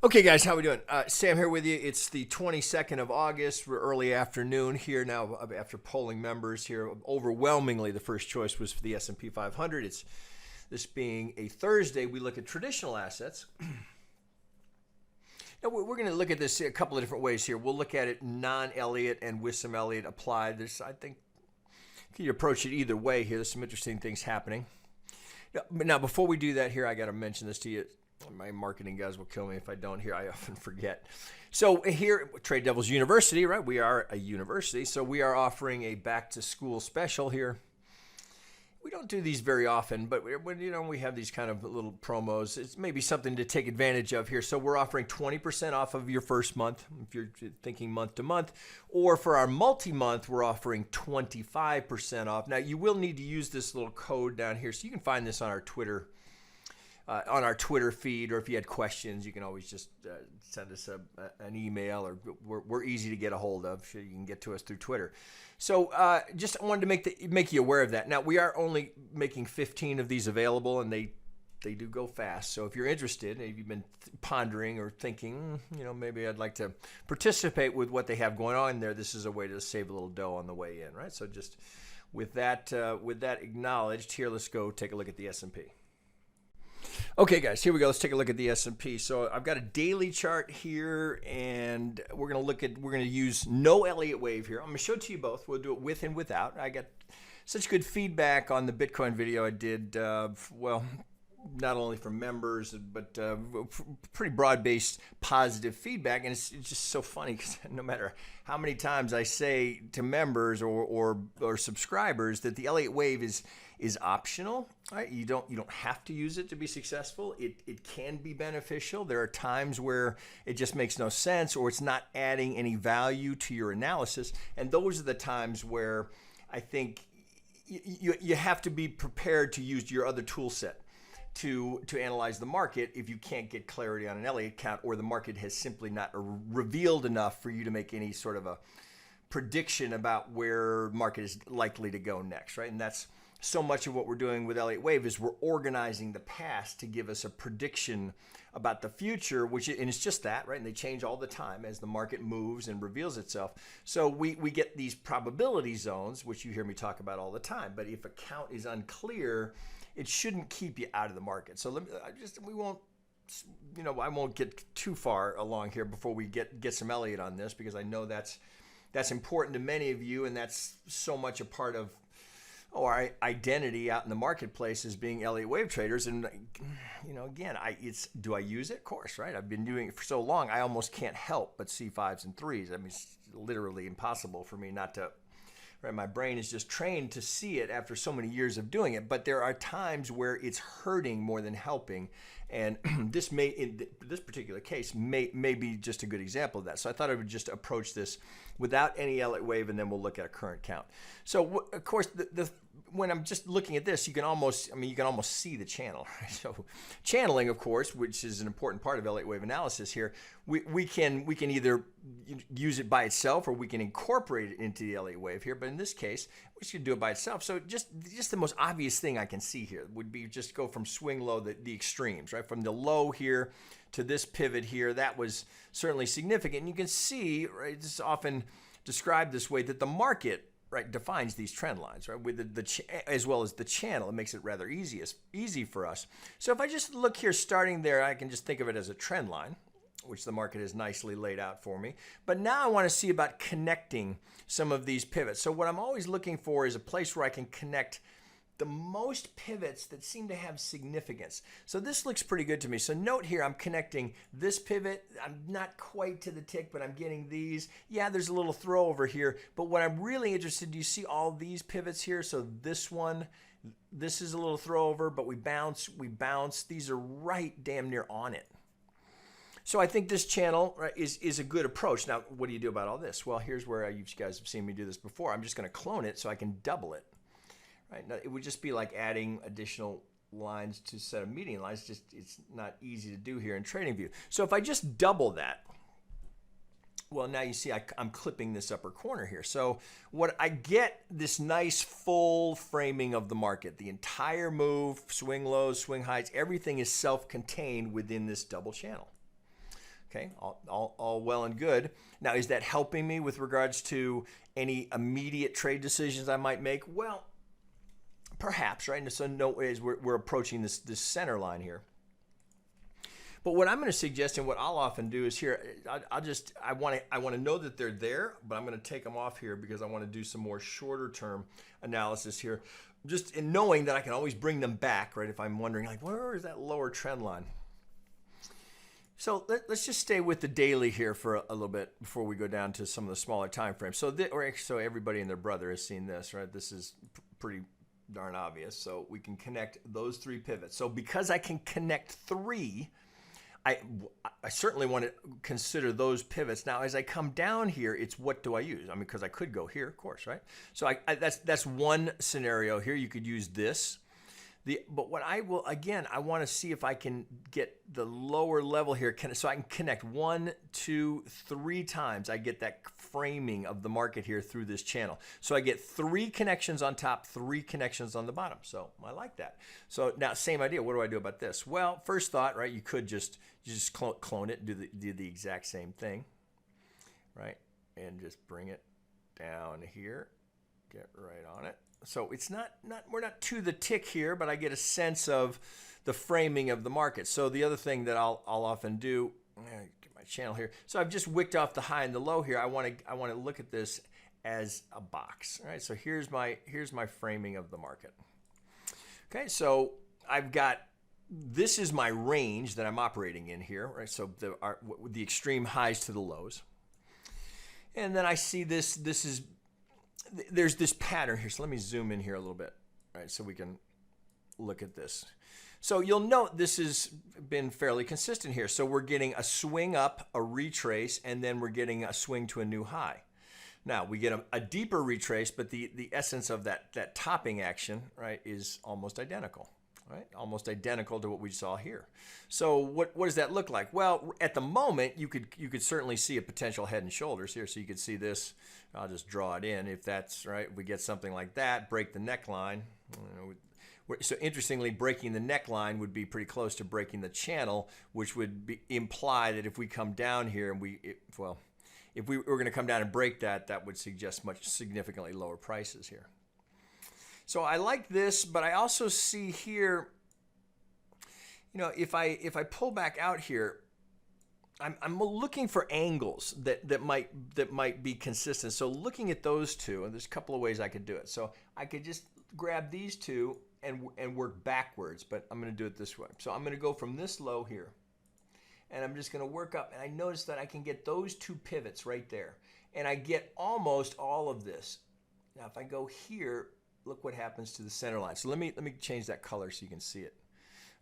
Okay, guys, how we doing? Sam here with you. It's the 22nd of August. We're early afternoon here now. After polling members here, overwhelmingly the first choice was for the S&P 500. It's this being a Thursday. We look at traditional assets. Now we're going to look at this a couple of different ways here. We'll look at it non-Elliott and with some Elliott applied. I think you can approach it either way here. There's some interesting things happening. Now, before we do that here, I got to mention this to you. My marketing guys will kill me if I don't here. I often forget. So here, Trade Devils University, right? We are a university, so we are offering a back-to-school special here. We don't do these very often, but when we have these kind of little promos, it's maybe something to take advantage of here. So we're offering 20% off of your first month, if you're thinking month to month, or for our multi-month, we're offering 25% off. Now, you will need to use this little code down here, so you can find this on our Twitter feed, or if you had questions, you can always just send us an email, or we're easy to get a hold of. So you can get to us through Twitter. So just wanted to make you aware of that. Now, we are only making 15 of these available, and they do go fast. So if you're interested, if you've been pondering or thinking, maybe I'd like to participate with what they have going on there, this is a way to save a little dough on the way in, right? So just with that acknowledged, here, let's go take a look at the S&P. Okay, guys, here we go. Let's take a look at the S&P. So I've got a daily chart here, and we're going to use no Elliott Wave here. I'm going to show it to you both. We'll do it with and without. I got such good feedback on the Bitcoin video I did, well, not only from members, but pretty broad-based positive feedback. And it's just so funny because no matter how many times I say to members or subscribers that the Elliott Wave is optional, right? You don't have to use it to be successful. It can be beneficial. There are times where it just makes no sense, or it's not adding any value to your analysis. And those are the times where I think you have to be prepared to use your other tool set to analyze the market if you can't get clarity on an Elliott count, or the market has simply not revealed enough for you to make any sort of a prediction about where market is likely to go next, right? And that's so much of what we're doing with Elliott Wave is we're organizing the past to give us a prediction about the future, and it's just that, right? And they change all the time as the market moves and reveals itself. So we get these probability zones, which you hear me talk about all the time. But if a count is unclear, it shouldn't keep you out of the market. So I won't get too far along here before we get some Elliott on this, because I know that's important to many of you, and that's so much a part of our identity out in the marketplace as being Elliott Wave traders. And again, do I use it? Of course, right? I've been doing it for so long, I almost can't help but see 5s and 3s. I mean, it's literally impossible for me not to. Right, my brain is just trained to see it after so many years of doing it. But there are times where it's hurting more than helping, and this in this particular case, may be just a good example of that. So I thought I would just approach this without any Elliott Wave, and then we'll look at a current count. So of course, when I'm just looking at this, you can almost see the channel. Right? So channeling, of course, which is an important part of Elliott Wave analysis here, we can either use it by itself, or we can incorporate it into the Elliott Wave here. But in this case, we should do it by itself. So just the most obvious thing I can see here would be just go from swing low, the extremes, right? From the low here to this pivot here, that was certainly significant. And you can see, right, it's often described this way, that the market, right, defines these trend lines, right, with as well as the channel. It makes it rather easy for us. So if I just look here, starting there, I can just think of it as a trend line, which the market has nicely laid out for me. But now I want to see about connecting some of these pivots. So what I'm always looking for is a place where I can connect the most pivots that seem to have significance. So this looks pretty good to me. So note here, I'm connecting this pivot. I'm not quite to the tick, but I'm getting these. Yeah, there's a little throw over here. But what I'm really interested, do you see all these pivots here? So this one, this is a little throw over, but we bounce. These are right damn near on it. So I think this channel, right, is a good approach. Now, what do you do about all this? Well, here's where you guys have seen me do this before. I'm just going to clone it so I can double it. Right? Now, it would just be like adding additional lines to a set of median lines. It's not easy to do here in TradingView. So if I just double that, well, now you see I'm clipping this upper corner here. So what I get, this nice full framing of the market. The entire move, swing lows, swing highs, everything is self-contained within this double channel. Okay, all well and good. Now, is that helping me with regards to any immediate trade decisions I might make? Well, perhaps, right? And so no ways we're approaching this center line here. But what I'm going to suggest, and what I'll often do is here, I want to know that they're there, but I'm going to take them off here because I want to do some more shorter term analysis here, just in knowing that I can always bring them back, right? If I'm wondering, like, where is that lower trend line? So let's just stay with the daily here for a little bit before we go down to some of the smaller time frames. So everybody and their brother has seen this, right? This is pretty darn obvious. So we can connect those three pivots. So because I can connect three, I certainly want to consider those pivots. Now, as I come down here, it's what do I use? I mean, because I could go here, of course, right? So that's one scenario here. You could use this. But what I will, again, I want to see if I can get the lower level here, so I can connect 1, 2, 3 times. I get that framing of the market here through this channel. So I get 3 connections on top, 3 connections on the bottom. So I like that. So now, same idea. What do I do about this? Well, first thought, right? You could just clone it, do the exact same thing, right? And just bring it down here. Get right on it. So it's we're not to the tick here, but I get a sense of the framing of the market. So the other thing that I'll often do, get my channel here. So I've just wicked off the high and the low here. I want to look at this as a box. All right. So here's my framing of the market. Okay. So I've got, this is my range that I'm operating in here, right? So the extreme highs to the lows, and then I see this is. There's this pattern here. So let me zoom in here a little bit, right? So we can look at this. So you'll note this has been fairly consistent here. So we're getting a swing up, a retrace, and then we're getting a swing to a new high. Now we get a deeper retrace, but the essence of that topping action, right, is almost identical. Right? Almost identical to what we saw here. So what does that look like? Well, at the moment, you could certainly see a potential head and shoulders here. So you could see this. I'll just draw it in. If that's right, we get something like that. Break the neckline. So interestingly, breaking the neckline would be pretty close to breaking the channel, which would imply that if we come down here and if we were going to come down and break that, that would suggest much significantly lower prices here. So I like this, but I also see here, if I pull back out here, I'm looking for angles that might be consistent. So looking at those two, and there's a couple of ways I could do it. So I could just grab these two and work backwards, but I'm going to do it this way. So I'm going to go from this low here, and I'm just going to work up, and I notice that I can get those 2 pivots right there, and I get almost all of this. Now, if I go here, look what happens to the center line. So let me change that color so you can see it.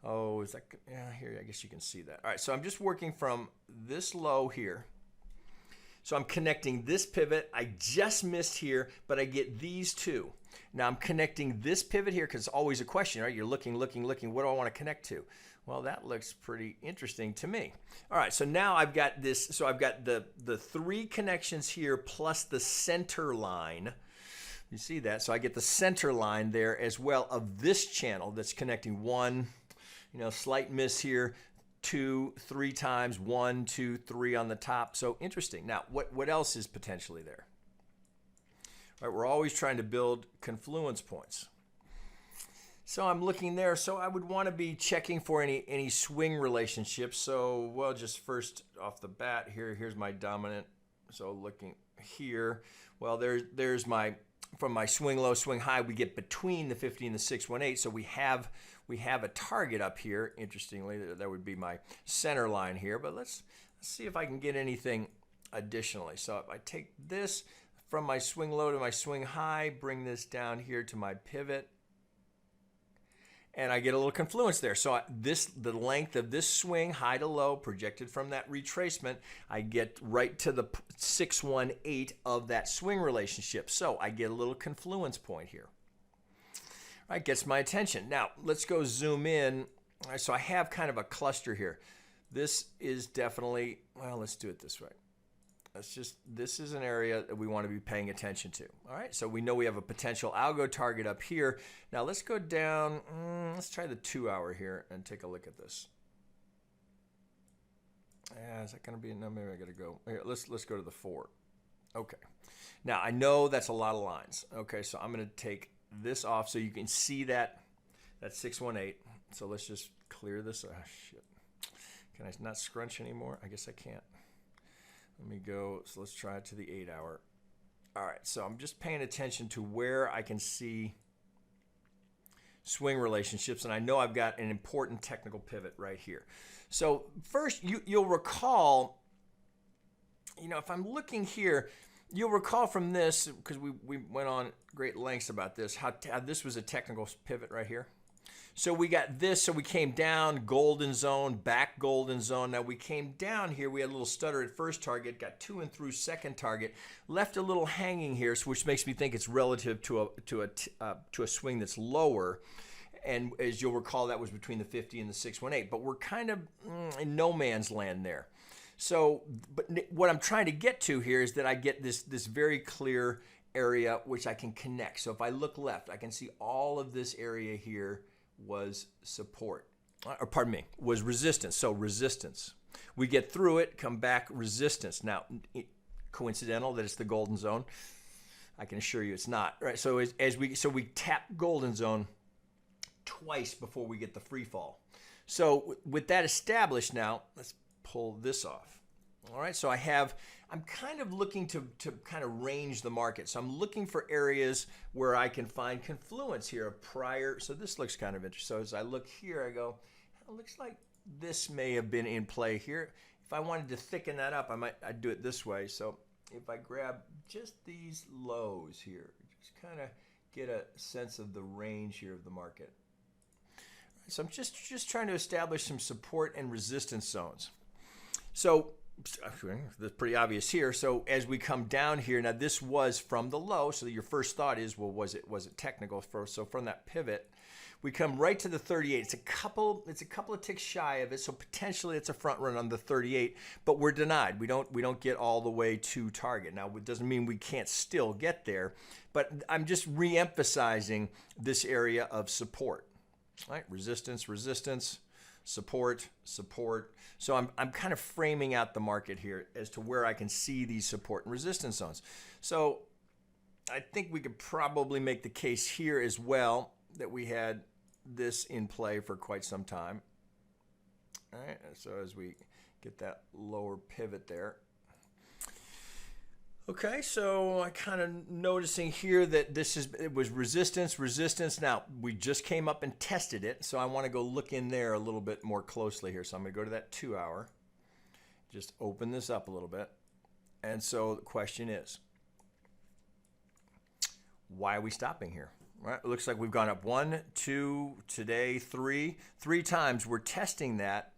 Oh, is that, yeah, here, I guess you can see that. All right, so I'm just working from this low here. So I'm connecting this pivot. I just missed here, but I get these 2. Now I'm connecting this pivot here because it's always a question, right? You're looking. What do I want to connect to? Well, that looks pretty interesting to me. All right, so now I've got this. So I've got the 3 connections here plus the center line. You see that? So I get the center line there as well of this channel that's connecting 1, slight miss here, 2, 3 times, 1, 2, 3 on the top. So interesting. Now, what else is potentially there? All right, we're always trying to build confluence points. So I'm looking there. So I would want to be checking for any swing relationships. So, well, just first off the bat here's my dominant. So looking here, well, there's my, from my swing low, swing high, we get between the 50 and the 618. So we have a target up here. Interestingly, that would be my center line here. But let's see if I can get anything additionally. So if I take this from my swing low to my swing high, bring this down here to my pivot, and I get a little confluence there. So the length of this swing, high to low, projected from that retracement, I get right to the 618 of that swing relationship. So I get a little confluence point here. All right, gets my attention. Now, let's go zoom in. All right, so I have kind of a cluster here. This is definitely, well, let's do it this way. This is an area that we want to be paying attention to. All right, so we know we have a potential algo target up here. Now let's go down, let's try the 2 hour here and take a look at this. Is that going to be, no, maybe I got to go. Here, let's go to the 4. Okay. Now, I know that's a lot of lines. Okay, so I'm going to take this off so you can see that. That's 618. So let's just clear this. Oh, shit. Can I not scrunch anymore? I guess I can't. Let me go. So let's try it to the 8 hour. All right, so I'm just paying attention to where I can see swing relationships, and I know I've got an important technical pivot right here. So first, you'll recall, if I'm looking here, you'll recall from this, because we went on great lengths about this, how this was a technical pivot right here. So we got this, so we came down, golden zone, back golden zone. Now we came down here, we had a little stutter at first target, got to and through second target, left a little hanging here, which makes me think it's relative to a swing that's lower. And as you'll recall, that was between the 50 and the 618. But we're kind of in no man's land there. So, but what I'm trying to get to here is that I get this very clear area which I can connect. So if I look left, I can see all of this area here was support, or pardon me, was resistance. So resistance. We get through it, come back, resistance. Now, coincidental that it's the golden zone? I can assure you it's not. Right. So we tap golden zone twice before we get the free fall. So with that established now, let's pull this off. All right. So I'm kind of looking to kind of range the market. So I'm looking for areas where I can find confluence here of prior. So this looks kind of interesting. So as I look here, I go, it looks like this may have been in play here. If I wanted to thicken that up, I'd do it this way. So if I grab just these lows here, just kind of get a sense of the range here of the market. So I'm just trying to establish some support and resistance zones. So that's pretty obvious here. So as we come down here, now this was from the low. So your first thought is, well, was it technical? So from that pivot, we come right to the 38. It's a couple of ticks shy of it. So potentially it's a front run on the 38, but we're denied. We don't get all the way to target. Now it doesn't mean we can't still get there, but I'm just re-emphasizing this area of support. All right, resistance, resistance, support, support. So I'm kind of framing out the market here as to where I can see these support and resistance zones. So I think we could probably make the case here as well that we had this in play for quite some time. All right, so as we get that lower pivot there. Okay, so I kind of noticing here that it was resistance, resistance. Now, we just came up and tested it, so I want to go look in there a little bit more closely here. So I'm going to go to that 2 hour, just open this up a little bit. And so the question is, why are we stopping here? Right? It looks like we've gone up 1, 2, today 3 times. We're testing that.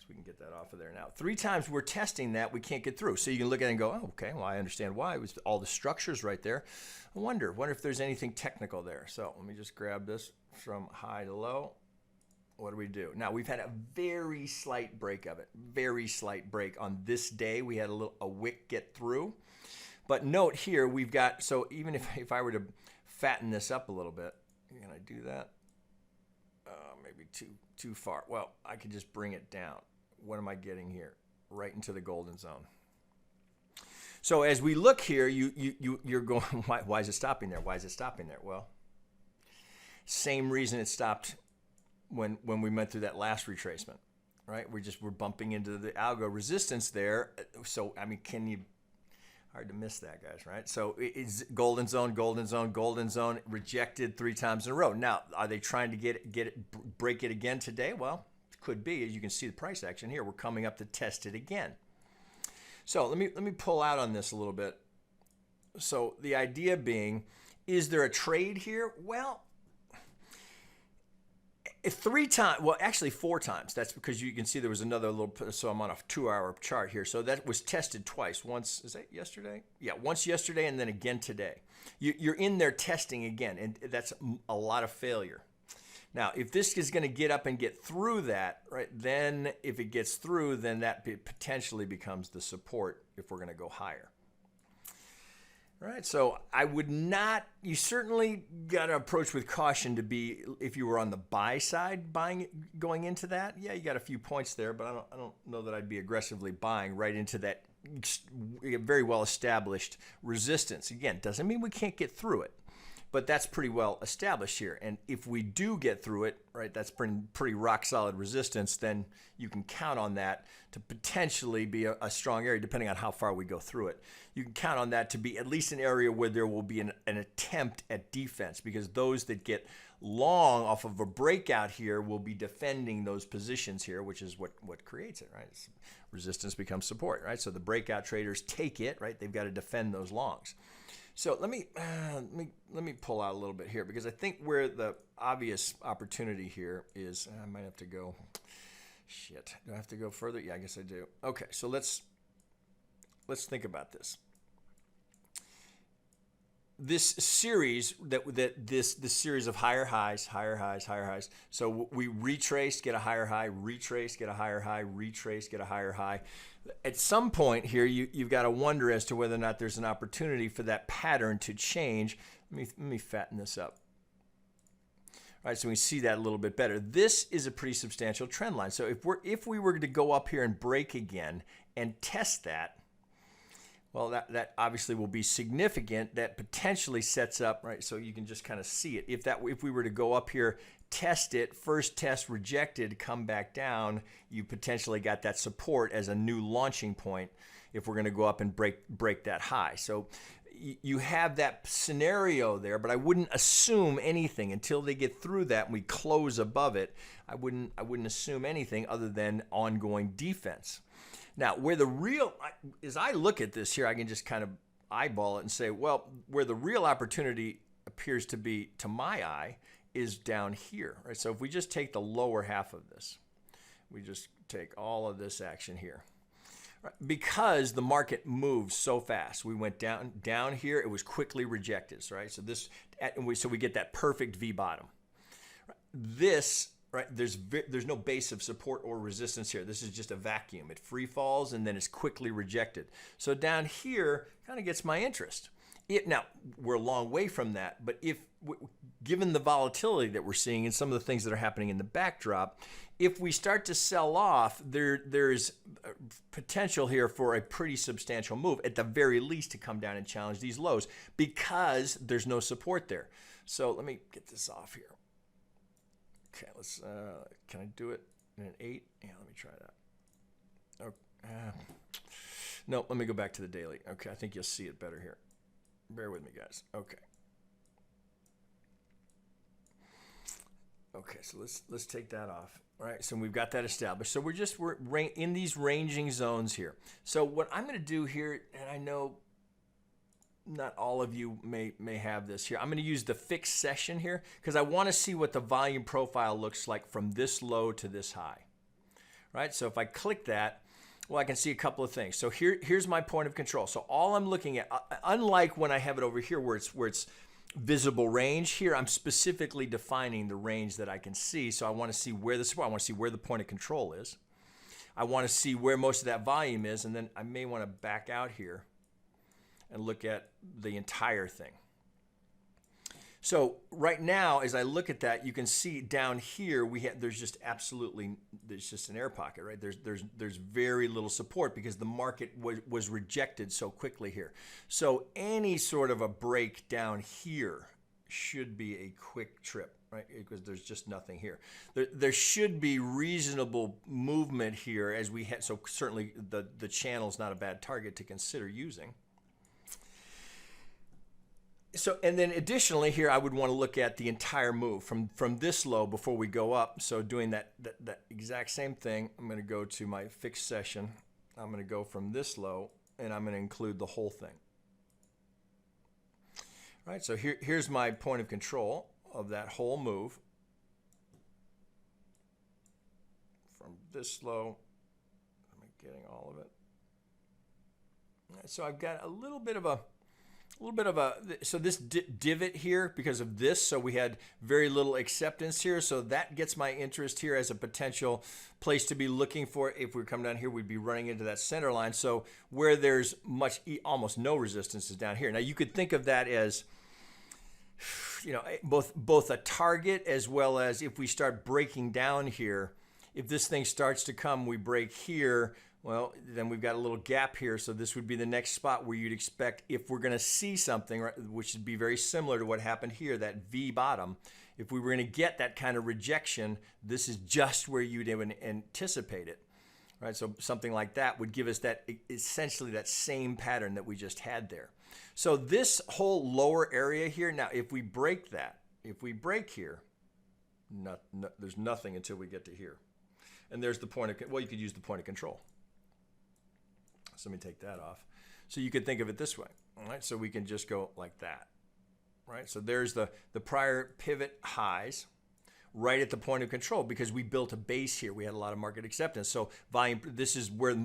We can get that off of there now. 3 times we're testing that, we can't get through. So you can look at it and go, oh, okay, well, I understand why. It was all the structures right there. I wonder if there's anything technical there. So let me just grab this from high to low. What do? Now, we've had a very slight break of it, very slight break. On this day, we had a wick get through. But note here, we've got, so even if I were to fatten this up a little bit, can I do that? Maybe too far. Well, I could just bring it down. What am I getting here? Right into the golden zone. So as we look here, you're going, why is it stopping there? Why is it stopping there? Well, same reason it stopped when we went through that last retracement, right? We're bumping into the algo resistance there. So, I mean, hard to miss that, guys, right? So it's golden zone, golden zone, golden zone, rejected 3 times in a row. Now, are they trying to break it again today? Well, could be. As you can see the price action here, we're coming up to test it again. So let me pull out on this a little bit. So the idea being, is there a trade here? Well, 3 times, well, actually 4 times. That's because you can see there was another little, so I'm on a 2 hour chart here. So that was tested twice. Once, is that yesterday? Yeah, once yesterday and then again today. You're in there testing again, and that's a lot of failure. Now, if this is going to get up and get through that, right, then if it gets through, then that potentially becomes the support if we're going to go higher. All right, so I would not, you certainly got to approach with caution to be, if you were on the buy side going into that, yeah, you got a few points there, but I don't know that I'd be aggressively buying right into that very well established resistance. Again, doesn't mean we can't get through it, but that's pretty well established here. And if we do get through it, right, that's pretty rock solid resistance, then you can count on that to potentially be a strong area, depending on how far we go through it. You can count on that to be at least an area where there will be an attempt at defense, because those that get long off of a breakout here will be defending those positions here, which is what creates it, right? Resistance becomes support, right? So the breakout traders take it, right? They've got to defend those longs. So let me pull out a little bit here, because I think where the obvious opportunity here is, I might have to go, shit, do I have to go further? Yeah, I guess I do. Okay, so let's think about this. This series this series of higher highs, higher highs, higher highs. So we retrace, get a higher high, retrace, get a higher high, retrace, get a higher high. At some point here, you've got to wonder as to whether or not there's an opportunity for that pattern to change. Let me fatten this up. All right, so we see that a little bit better. This is a pretty substantial trend line. So if we were to go up here and break again and test that, well, that obviously will be significant. That potentially sets up, right? So you can just kind of see it. If we were to go up here, test it, first test rejected, come back down, you potentially got that support as a new launching point if we're going to go up and break that high. So you have that scenario there, but I wouldn't assume anything until they get through that and we close above it. I wouldn't assume anything other than ongoing defense. Now, where the real, as I look at this here, I can just kind of eyeball it and say, well, where the real opportunity appears to be, to my eye, is down here, right? So if we just take the lower half of this, we just take all of this action here, right? Because the market moves so fast. We went down here, it was quickly rejected, right? So so we get that perfect V bottom. This, right, there's no base of support or resistance here. This is just a vacuum. It free falls and then it's quickly rejected. So down here kind of gets my interest. Now, we're a long way from that, but given the volatility that we're seeing and some of the things that are happening in the backdrop, if we start to sell off, there's potential here for a pretty substantial move, at the very least to come down and challenge these lows, because there's no support there. So let me get this off here. Okay, let's, can I do it in an 8? Yeah, let me try that. Okay. No, let me go back to the daily. Okay, I think you'll see it better here. Bear with me, guys. Okay. Okay, so let's take that off. All right, so we've got that established. So we're in these ranging zones here. So what I'm going to do here, and I know not all of you may have this here. I'm going to use the fixed session here because I want to see what the volume profile looks like from this low to this high. Right? So if I click that, well, I can see a couple of things. So here's my point of control. So all I'm looking at, unlike when I have it over here where it's visible range, here I'm specifically defining the range that I can see. So I want to see where the support, I want to see where the point of control is. I want to see where most of that volume is, and then I may want to back out here and look at the entire thing. So right now, as I look at that, you can see down here there's just an air pocket, right? There's very little support because the market was rejected so quickly here. So any sort of a break down here should be a quick trip, right? Because there's just nothing here. There should be reasonable movement here as we had. So certainly the channel's not a bad target to consider using. So, and then additionally here, I would want to look at the entire move from this low before we go up. So doing that exact same thing, I'm going to go to my fixed session. I'm going to go from this low, and I'm going to include the whole thing. All right, so here's my point of control of that whole move. From this low, I'm getting all of it. All right, so I've got a little bit of a a little bit of a, so this divot here because of this, so we had very little acceptance here, so that gets my interest here as a potential place to be looking for. If we come down here, we'd be running into that center line. So where there's almost no resistance is down here. Now you could think of that as, you know, both a target as well as if we start breaking down here, if this thing starts to come, we break here, well, then we've got a little gap here. So this would be the next spot where you'd expect, if we're going to see something, right, which would be very similar to what happened here, that V bottom. If we were going to get that kind of rejection, this is just where you'd even anticipate it, right? So something like that would give us that, essentially that same pattern that we just had there. So this whole lower area here, now if we break that, if we break here, there's nothing until we get to here. And there's the point of, well, you could use the point of control. So let me take that off. So you could think of it this way, all right? So we can just go like that, right? So there's the prior pivot highs right at the point of control because we built a base here. We had a lot of market acceptance. So volume, this is where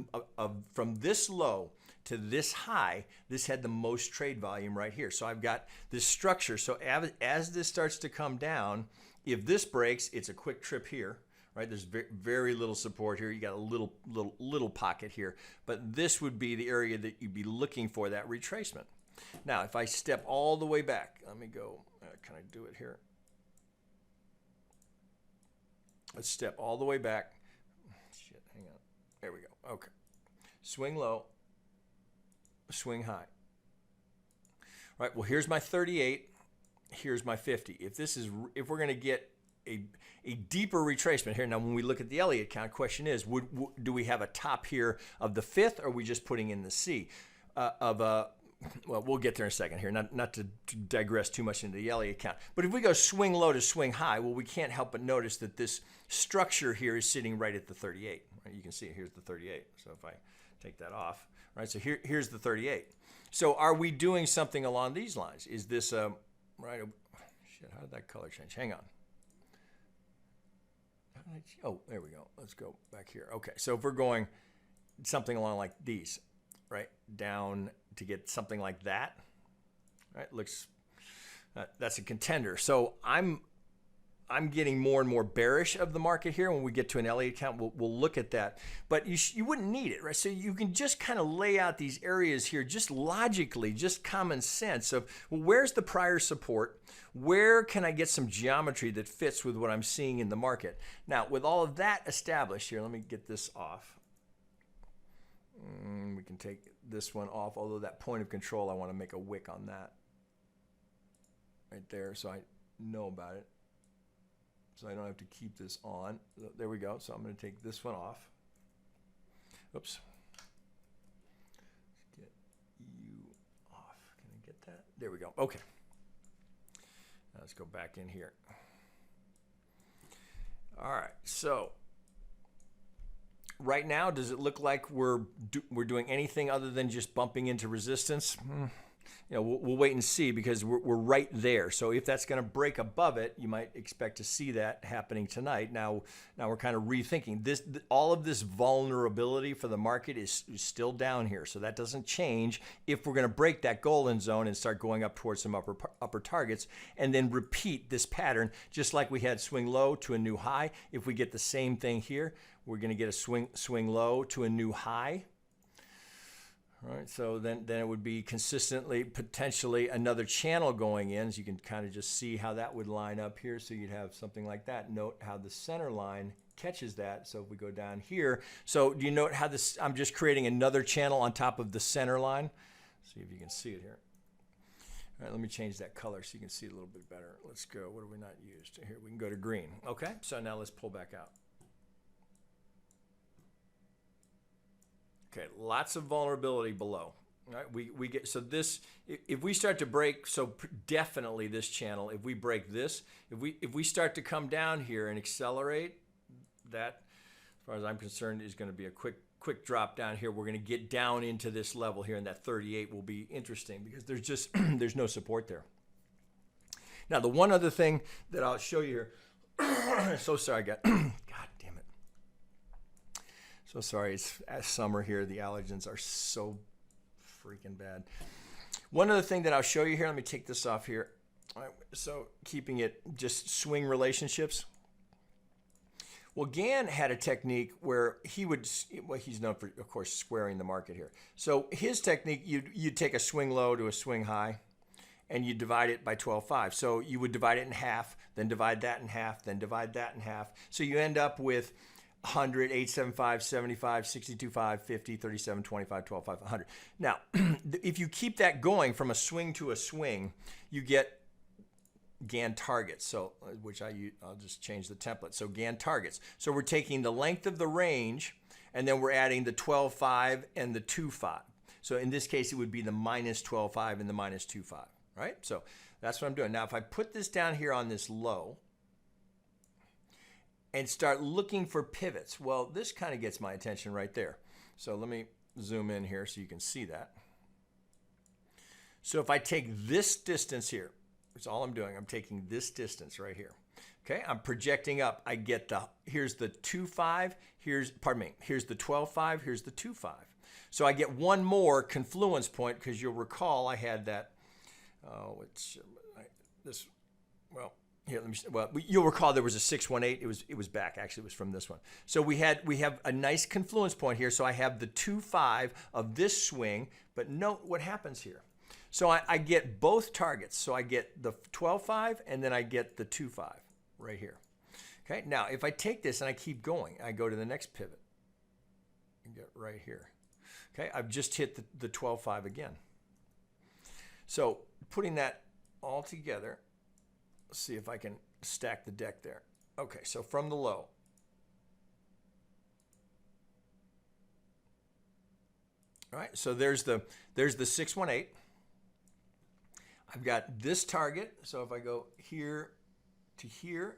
from this low to this high, this had the most trade volume right here. So I've got this structure. So as this starts to come down, if this breaks, it's a quick trip here. Right, there's very little support here. You got a little pocket here, but this would be the area that you'd be looking for that retracement. Now, if I step all the way back, let me go. Can I do it here? Let's step all the way back. Shit, hang on. There we go. Okay, swing low, swing high. Right. Well, here's my 38. Here's my 50. If we're going to get a deeper retracement here. Now, when we look at the Elliott count, question is, do we have a top here of the 5th, or are we just putting in the C well, we'll get there in a second here, not to digress too much into the Elliott count. But if we go swing low to swing high, well, we can't help but notice that this structure here is sitting right at the 38. Right? You can see it, here's the 38. So if I take that off, right, so here's the 38. So are we doing something along these lines? Is this, right, shit, how did that color change? Hang on. Oh, there we go. Let's go back here. Okay, so if we're going something along like these, right, down to get something like that, right, looks, that's a contender. So I'm getting more and more bearish of the market here. When we get to an Elliott count, we'll look at that. But you wouldn't need it, right? So you can just kind of lay out these areas here just logically, just common sense of, well, where's the prior support? Where can I get some geometry that fits with what I'm seeing in the market? Now, with all of that established here, let me get this off. We can take this one off, although that point of control, I want to make a wick on that right there so I know about it. So I don't have to keep this on. There we go. So I'm going to take this one off. Oops. Let's get you off. Can I get that? There we go. Okay. Now let's go back in here. All right. So right now, does it look like we're doing anything other than just bumping into resistance? You know, we'll wait and see because we're right there. So if that's going to break above it, you might expect to see that happening tonight. Now we're kind of rethinking this. All of this vulnerability for the market is still down here, so that doesn't change. If we're going to break that golden zone and start going up towards some upper targets, and then repeat this pattern, just like we had swing low to a new high. If we get the same thing here, we're going to get a swing low to a new high. All right, so then it would be consistently, potentially another channel going in. So you can kind of just see how that would line up here. So you'd have something like that. Note how the center line catches that. So if we go down here, so do you note how this, I'm just creating another channel on top of the center line. See if you can see it here. All right, let me change that color so you can see it a little bit better. Let's go, what have we not used? Here, we can go to green. Okay, so now let's pull back out. Okay, lots of vulnerability below. All right, we get, so this, if we start to break, so definitely this channel, if we break this, if we start to come down here and accelerate, that, as far as I'm concerned, is going to be a quick drop down here. We're going to get down into this level here, and that 38 will be interesting because there's just, there's no support there. Now, the one other thing that I'll show you here, so sorry, God damn it. So sorry, it's summer here. The allergens are so freaking bad. One other thing that I'll show you here, let me take this off here. All right, so keeping it just swing relationships. Well, Gann had a technique where he would, well, he's known for, of course, squaring the market here. So his technique, you'd take a swing low to a swing high, and you divide it by 12.5. So you would divide it in half, then divide that in half, then divide that in half. So you end up with 100, 875, 75, 62.5, 50, 37, 25, 12.5, 100. Now, if you keep that going from a swing to a swing, you get Gann targets, so which I'll just change the template. So Gann targets. So we're taking the length of the range, and then we're adding the 12.5 and the 2.5. So in this case, it would be the minus 12.5 and the minus 2.5, right? So that's what I'm doing. Now, if I put this down here on this low and start looking for pivots, well, this kind of gets my attention right there. So let me zoom in here so you can see that. So if I take this distance here, that's all I'm doing. I'm taking this distance right here. Okay, I'm projecting up. I get here's the 2.5, here's the 12.5, here's the 2.5. So I get one more confluence point because you'll recall I had that, you'll recall there was a 618. It was back, actually. It was from this one. So we have a nice confluence point here. So I have the 2.5 of this swing, but note what happens here. So I get both targets. So I get the 12.5 and then I get the 2.5 right here. Okay, now if I take this and I keep going, I go to the next pivot and get right here. Okay, I've just hit the 12.5 again. So putting that all together, let's see if I can stack the deck there. Okay, so from the low, all right, so there's the 618. I've got this target, so if I go here to here,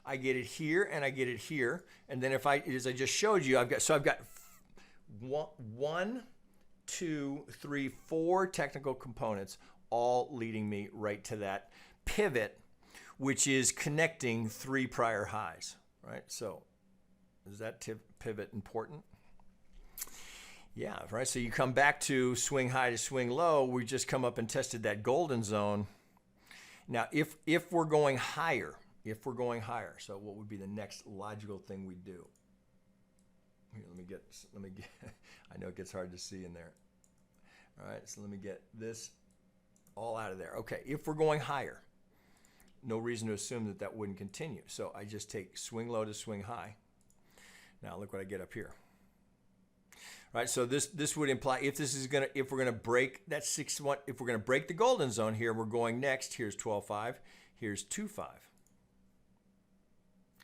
I get it here and I get it here. And then as I just showed you, I've got 1, 2, 3, 4 technical components, all leading me right to that pivot, which is connecting 3 prior highs, right? So is that pivot important? Yeah, right. So you come back to swing high to swing low. We just come up and tested that golden zone. Now, if we're going higher, so what would be the next logical thing we do? Here, let me get. I know it gets hard to see in there. All right, so let me get this all out of there. Okay, if we're going higher, no reason to assume that wouldn't continue. So I just take swing low to swing high. Now look what I get up here. Right, so this would imply if we're gonna break that 6.1, if we're gonna break the golden zone here, we're going next. Here's 12.5, here's 2.5.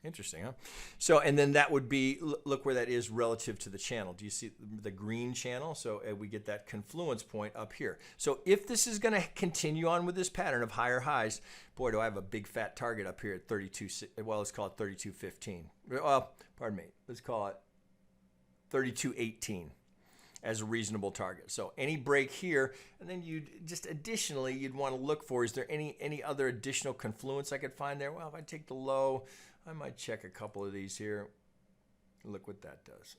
Interesting, huh? So and then that would be, look where that is relative to the channel. Do you see the green channel? So we get that confluence point up here. So if this is gonna continue on with this pattern of higher highs, boy, do I have a big fat target up here at 32. Well, let's call it 32.15. Well, pardon me. Let's call it 32.18. As a reasonable target. So any break here, and then you'd want to look for, is there any other additional confluence I could find there? Well, if I take the low, I might check a couple of these here. Look what that does.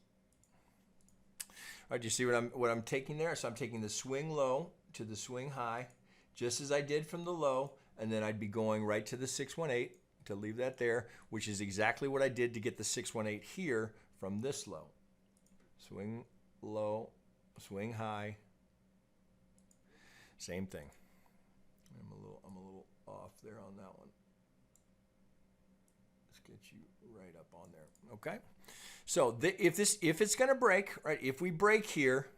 All right, do you see what I'm taking there? So I'm taking the swing low to the swing high, just as I did from the low, and then I'd be going right to the 618 to leave that there, which is exactly what I did to get the 618 here from this low. Swing low, swing high, same thing. I'm a little off there on that one. Let's get you right up on there. Okay. So if it's going to break, right? If we break here,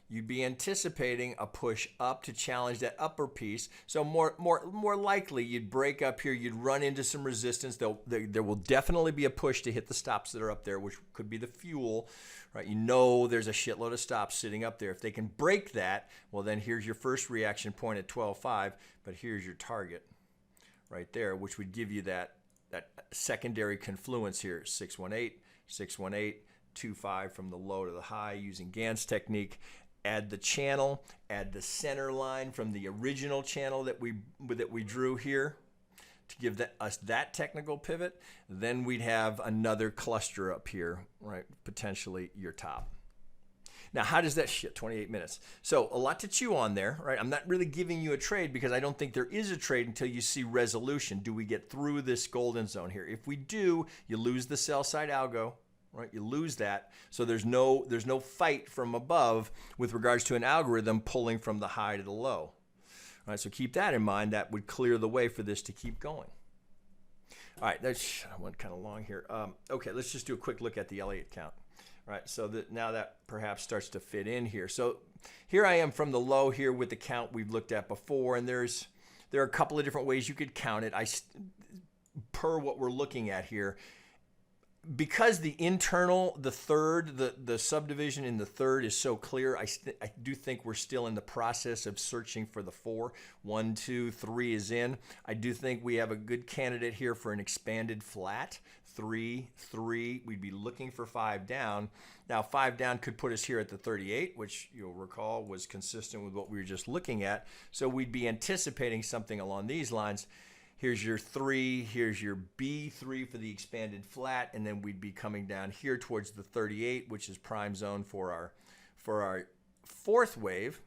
you'd be anticipating a push up to challenge that upper piece. So more likely you'd break up here, you'd run into some resistance. There will definitely be a push to hit the stops that are up there, which could be the fuel, right? You know there's a shitload of stops sitting up there. If they can break that, well then here's your first reaction point at 12.5, but here's your target right there, which would give you that secondary confluence here, 618, 618, 2.5 from the low to the high using Gann's technique. Add the channel, add the center line from the original channel that we drew here to give us that technical pivot. Then we'd have another cluster up here, right? Potentially your top. Now, how does that shit? 28 minutes. So a lot to chew on there, right? I'm not really giving you a trade because I don't think there is a trade until you see resolution. Do we get through this golden zone here? If we do, you lose the sell side algo, right? You lose that. So there's no fight from above with regards to an algorithm pulling from the high to the low. All right, so keep that in mind. That would clear the way for this to keep going. All right, I went kind of long here. Okay, let's just do a quick look at the Elliott count. All right, so that now that perhaps starts to fit in here. So here I am from the low here with the count we've looked at before, and there are a couple of different ways you could count it. Per what we're looking at here, because the internal, the third, the subdivision in the third is so clear, I do think we're still in the process of searching for the 4. 1, 2, 3 is in. I do think we have a good candidate here for an expanded flat. 3, 3. We'd be looking for 5 down. Now, 5 down could put us here at the 38, which you'll recall was consistent with what we were just looking at. So we'd be anticipating something along these lines. Here's your 3, here's your B3 for the expanded flat, and then we'd be coming down here towards the 38, which is prime zone for our fourth wave.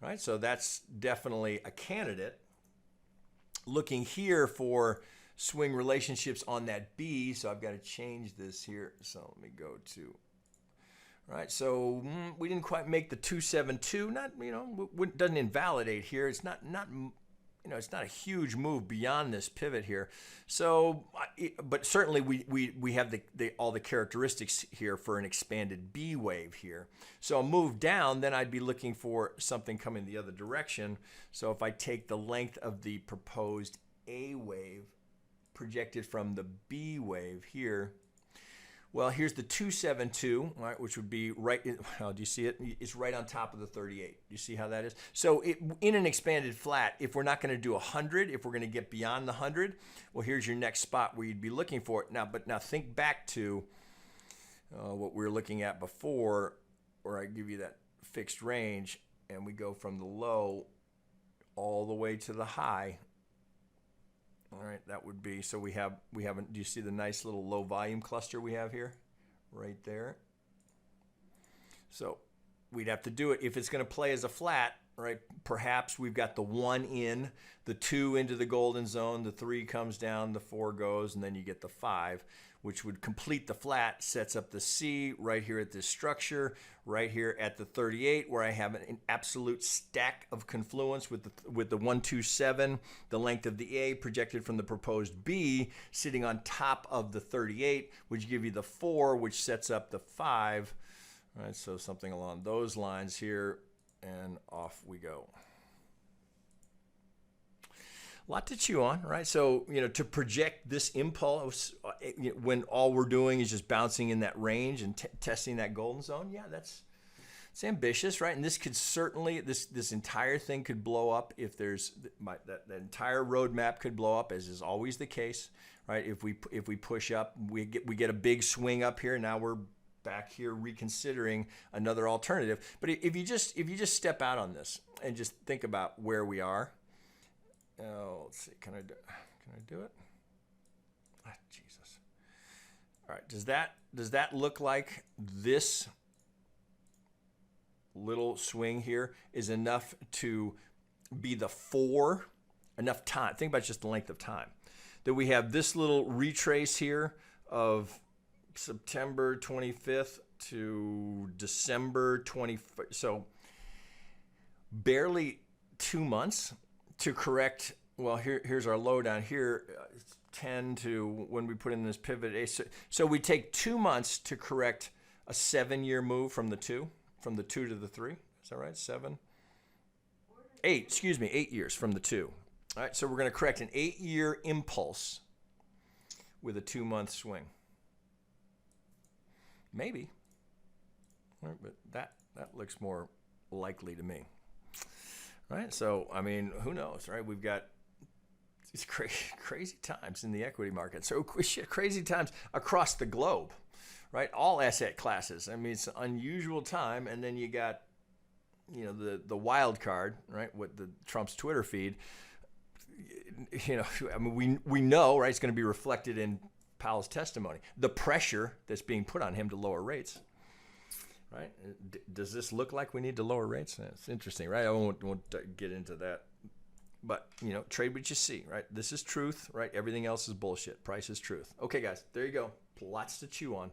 Right? So that's definitely a candidate. Looking here for swing relationships on that B, so I've got to change this here. So let me go to, right, so we didn't quite make the 272. Not, doesn't invalidate here. It's not it's not a huge move beyond this pivot here. So, but certainly we have all the characteristics here for an expanded B wave here. So a move down, then I'd be looking for something coming the other direction. So if I take the length of the proposed A wave projected from the B wave here, well, here's the 272, right, which would be right, well, do you see it? It's right on top of the 38. Do you see how that is? So in an expanded flat, if we're not going to do 100, if we're going to get beyond the 100, well, here's your next spot where you'd be looking for it. Now, but now think back to what we were looking at before, where I give you that fixed range, and we go from the low all the way to the high. All right, that would be, so we haven't, do you see the nice little low volume cluster we have here? Right there. So we'd have to do it. If it's going to play as a flat, right, perhaps we've got the 1 in, the 2 into the golden zone, the 3 comes down, the 4 goes, and then you get the 5, which would complete the flat, sets up the C right here at this structure, right here at the 38, where I have an absolute stack of confluence with the 127, the length of the A projected from the proposed B, sitting on top of the 38, which give you the 4, which sets up the 5. All right, so something along those lines here, and off we go. A lot to chew on, right? So, to project this impulse when all we're doing is just bouncing in that range and testing that golden zone, yeah, it's ambitious, right? And this could certainly, this entire thing could blow up if there's, that entire roadmap could blow up, as is always the case, right? If we push up, we get a big swing up here. Now we're back here reconsidering another alternative. But if you just step out on this and just think about where we are. Oh, let's see. Can I do it? Ah, Jesus. All right. Does that look like this little swing here is enough to be the 4? Enough time. Think about just the length of time. That we have this little retrace here of September 25th to December 25th. So barely 2 months to correct. Well, here's our low down here, 10 to when we put in this pivot A. So we take 2 months to correct a 7-year move from the 2 to the 3. Is that right? 7? 8, excuse me, 8 years from the 2. All right, so we're going to correct an 8-year impulse with a 2-month swing. Maybe. All right, but that looks more likely to me. Right, so I mean, who knows, right? We've got these crazy times in the equity market. So crazy times across the globe, right? All asset classes. I mean, it's an unusual time, and then you got, the wild card, right? With the Trump's Twitter feed. I mean, we know, right? It's going to be reflected in Powell's testimony. The pressure that's being put on him to lower rates. right? Does this look like we need to lower rates? It's interesting, right? I won't get into that. But, you know, trade what you see, right? This is truth, right? Everything else is bullshit. Price is truth. Okay, guys, there you go. Lots to chew on.